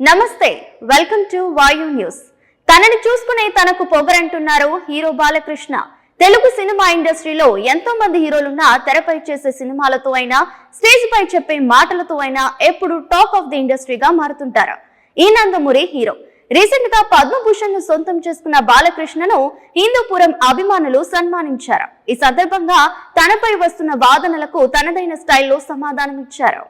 నమస్తే welcome to వాయు news. తనని చూసుకునే తనకు పొగరంటున్నారు హీరో బాలకృష్ణ. తెలుగు సినిమా ఇండస్ట్రీలో ఎంతో మంది హీరోలున్నా తెరపై చేసే సినిమాలతో అయినా స్టేజ్ పై చెప్పే మాటలతో అయినా ఎప్పుడు టాక్ ఆఫ్ ది ఇండస్ట్రీగా మారుతుంటారు. ఈ నందమూరి హీరో రీసెంట్ గా పద్మభూషణ్ ను సొంతం చేసుకున్న బాలకృష్ణను హిందూపురం అభిమానులు సన్మానించారు. ఈ సందర్భంగా తనపై వస్తున్న వాదనలకు తనదైన స్టైల్లో సమాధానమిచ్చారు.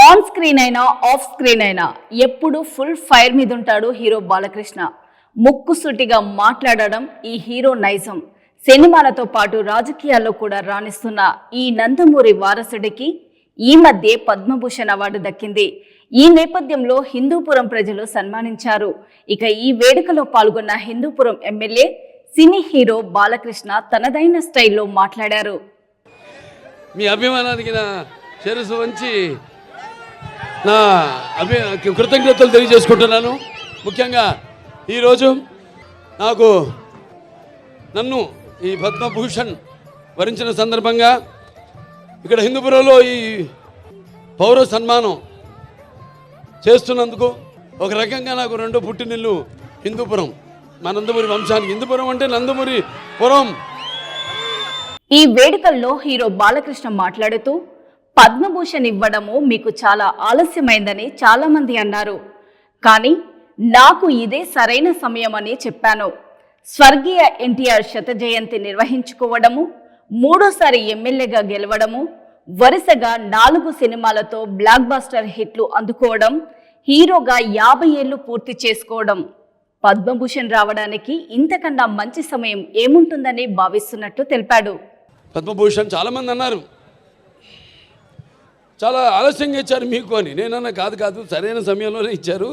ఆన్ స్క్రీన్ అయినా ఆఫ్ స్క్రీన్ అయినా ఎప్పుడు ఫుల్ ఫైర్ మీద ఉంటాడు హీరో బాలకృష్ణ. ముక్కుసూటిగా మాట్లాడడం ఈ హీరో నైజం. సినిమాలతో పాటు రాజకీయాల్లో కూడా రాణిస్తున్న ఈ నందమూరి వారసుడికి ఈ మధ్య పద్మభూషణ్ అవార్డు దక్కింది. ఈ నేపథ్యంలో హిందూపురం ప్రజలు సన్మానించారు. ఇక ఈ వేడుకలో పాల్గొన్న Hindupur MLA cine hero Balakrishna తనదైన స్టైల్లో మాట్లాడారు. మీ అభిమానానికి నా శిరస్సు వంచి నా కృతజ్ఞతలు తెలియజేసుకుంటున్నాను. ముఖ్యంగా ఈరోజు నన్ను ఈ పద్మభూషణ్ వరించిన సందర్భంగా ఇక్కడ హిందూపురంలో ఈ పౌర సన్మానం చేస్తున్నందుకు ఒక రకంగా నాకు రెండో పుట్టినిల్లు హిందూపురం. మా నందమూరి వంశానికి హిందూపురం అంటే నందమూరి పురం. ఈ వేడుకల్లో హీరో బాలకృష్ణ మాట్లాడుతూ పద్మభూషణ్ ఇవ్వడము మీకు చాలా ఆలస్యమైందని చాలా మంది అన్నారు. కానీ నాకు ఇదే సరైన సమయం అని చెప్పాను. స్వర్గీయ ఎన్టీఆర్ శత జయంతి నిర్వహించుకోవడము, మూడోసారి ఎమ్మెల్యేగా గెలవడము, వరుసగా 4 సినిమాలతో బ్లాక్ బాస్టర్ హిట్లు అందుకోవడం, హీరోగా 50 ఏళ్లు పూర్తి చేసుకోవడం, పద్మభూషణ్ రావడానికి ఇంతకన్నా మంచి సమయం ఏముంటుందని భావిస్తున్నట్టు తెలిపాడు. పద్మభూషణ్ చాలామంది అన్నారు చాలా ఆలస్యంగా ఇచ్చారు మీకు అని. నేనన్నా కాదు సరైన సమయంలోనే ఇచ్చారు.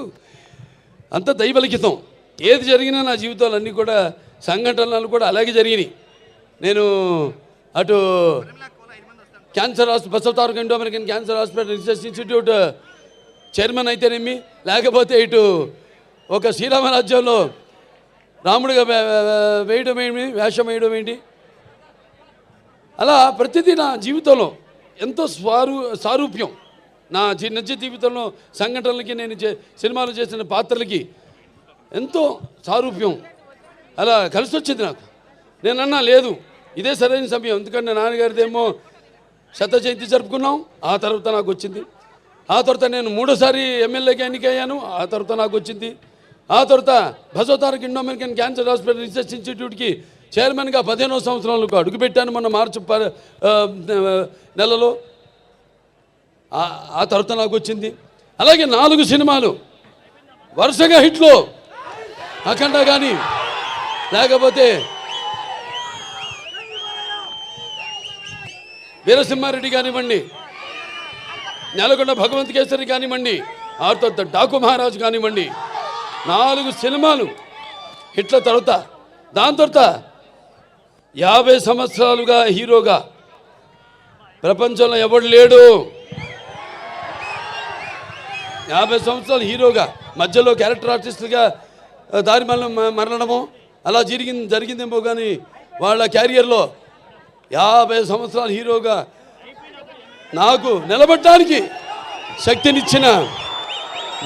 అంత దైవలిఖితం. ఏది జరిగినా నా జీవితాలన్నీ కూడా సంఘటనలు కూడా అలాగే జరిగినాయి. నేను అటు cancer hospital Basavataraka Indo American cancer hospital research institute chairman అయితేనేమి, లేకపోతే ఇటు ఒక శ్రీరామరాజ్యంలో రాముడిగా వేషం వేయడం ఏంటి, అలా ప్రతిదీ నా జీవితంలో ఎంతో సారూప్యం. నా నిజ జీవితంలో సంఘటనలకి నేను సినిమాలు చేసిన పాత్రలకి ఎంతో సారూప్యం అలా కలిసి వచ్చింది నాకు. నేనన్నా లేదు ఇదే సరైన సమయం. ఎందుకంటే నాన్నగారిదేమో శత జయంతి జరుపుకున్నాం, ఆ తర్వాత నాకు వచ్చింది. ఆ తర్వాత నేను 3వ ఎమ్మెల్యేగా ఎన్నికయ్యాను, ఆ తర్వాత నాకు వచ్చింది. ఆ తర్వాత Basavataraka Indo American cancer hospital research ఇన్స్టిట్యూట్కి చైర్మన్గా 15వ సంవత్సరంలో అడుగుపెట్టాను మొన్న మార్చి నెలలో. ఆ తర్వాత నాకు వచ్చింది. అలాగే 4 సినిమాలు వరుసగా హిట్లో, అఖండ కానీ, లేకపోతే వీరసింహారెడ్డి కానివ్వండి, నెలకొండ భగవంత్ కేసరి కానివ్వండి, ఆ తర్వాత డాకు మహారాజు కానివ్వండి, 4 సినిమాలు హిట్ల తర్వాత దాని తర్వాత 50 సంవత్సరాలుగా హీరోగా ప్రపంచంలో ఎవడు లేడు. 50 సంవత్సరాలు హీరోగా మధ్యలో క్యారెక్టర్ ఆర్టిస్టులుగా దారి మరణడము అలా జరిగిందేమో కానీ వాళ్ళ క్యారియర్లో 50 సంవత్సరాలు హీరోగా నాకు నిలబడటానికి శక్తినిచ్చిన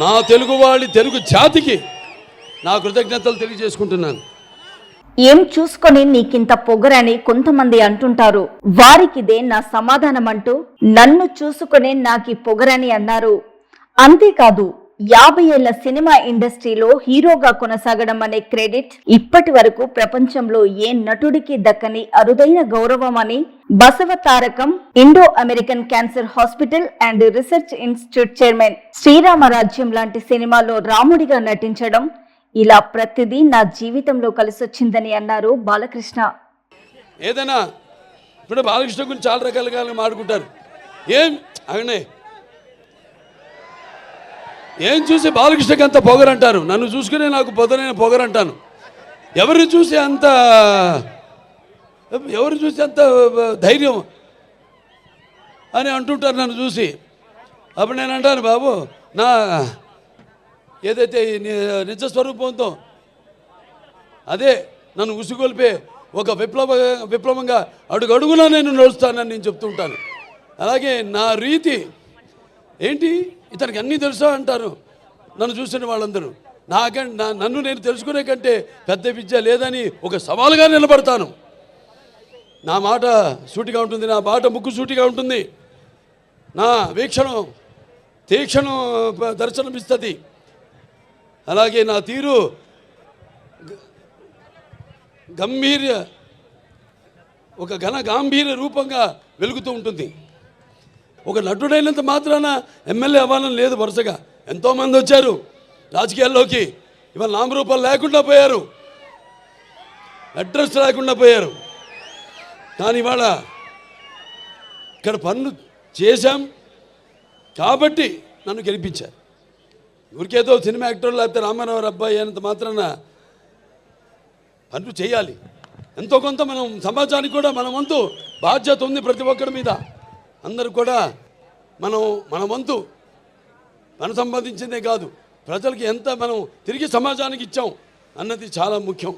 నా తెలుగు జాతికి నా కృతజ్ఞతలు తెలియజేసుకుంటున్నాను. ఏం చూసుకొని నీకింత పొగరని కొంతమంది అంటుంటారు. వారికిదే నా సమాధానం అంటూ నన్ను చూసుకునే నాకి పొగరని అన్నారు. అంతేకాదు 50 ఏళ్ల సినిమా ఇండస్ట్రీలో హీరోగా కొనసాగడం అనే క్రెడిట్ ఇప్పటి వరకు ప్రపంచంలో ఏ నటుడికి దక్కని అరుదైన గౌరవం అని Basavatarakam Indo American cancer hospital and research institute chairman Sri Rama Rajyam లాంటి సినిమాలో రాముడిగా నటించడం, ఇలా ప్రతిదీ నా జీవితంలో కలిసొచ్చిందని అన్నారు బాలకృష్ణ. ఏదైనా ఇప్పుడు బాలకృష్ణ గురించి చాలా రకాలుగా మాట్లాడుకుంటారు. ఏం చూసి బాలకృష్ణకి అంత పొగరంటారు, నన్ను చూసుకునే నాకు పొదనైన పొగరంటాను. ఎవరిని చూసి అంత ధైర్యం అని అంటుంటారు నన్ను చూసి. అప్పుడు నేను అంటాను, బాబు నా ఏదైతే నిజ స్వరూపంతో అదే నన్ను ఉసుగొల్పే ఒక విప్లవంగా అడుగడుగునా నేను నడుస్తానని నేను చెప్తుంటాను. అలాగే నా రీతి ఏంటి, ఇతనికి అన్నీ తెలుసా అంటారు నన్ను చూసిన వాళ్ళందరూ. నన్ను నేను తెలుసుకునే కంటే పెద్ద విద్య లేదని ఒక సవాలుగా నిలబడతాను. నా మాట సూటిగా ఉంటుంది, నా మాట ముక్కు సూటిగా ఉంటుంది, నా వీక్షణం తీక్షణం దర్శనమిస్తుంది. అలాగే నా తీరు ఒక గాంభీర్య రూపంగా వెలుగుతూ ఉంటుంది. ఒక నటుడైనంత మాత్రాన ఎమ్మెల్యే అవ్వాలని లేదు. వరుసగా ఎంతోమంది వచ్చారు రాజకీయాల్లోకి, ఇవాళ నామరూపాలు లేకుండా పోయారు, అడ్రస్ లేకుండా పోయారు. కానీ ఇవాళ ఇక్కడ పనులు చేశాం కాబట్టి నన్ను గెలిపించారు. ఊరికేదో సినిమా యాక్టర్ లేకపోతే రామారావు అబ్బాయి అయినంత మాత్రాన పనులు చేయాలి. ఎంతో కొంత మనం సమాజానికి కూడా మన వంతు బాధ్యత ఉంది ప్రతి ఒక్కరి మీద. అందరూ కూడా మన వంతు మన సంపాదించిందే కాదు, ప్రజలకి ఎంత మనం తిరిగి సమాజానికి ఇచ్చాం అన్నది చాలా ముఖ్యం.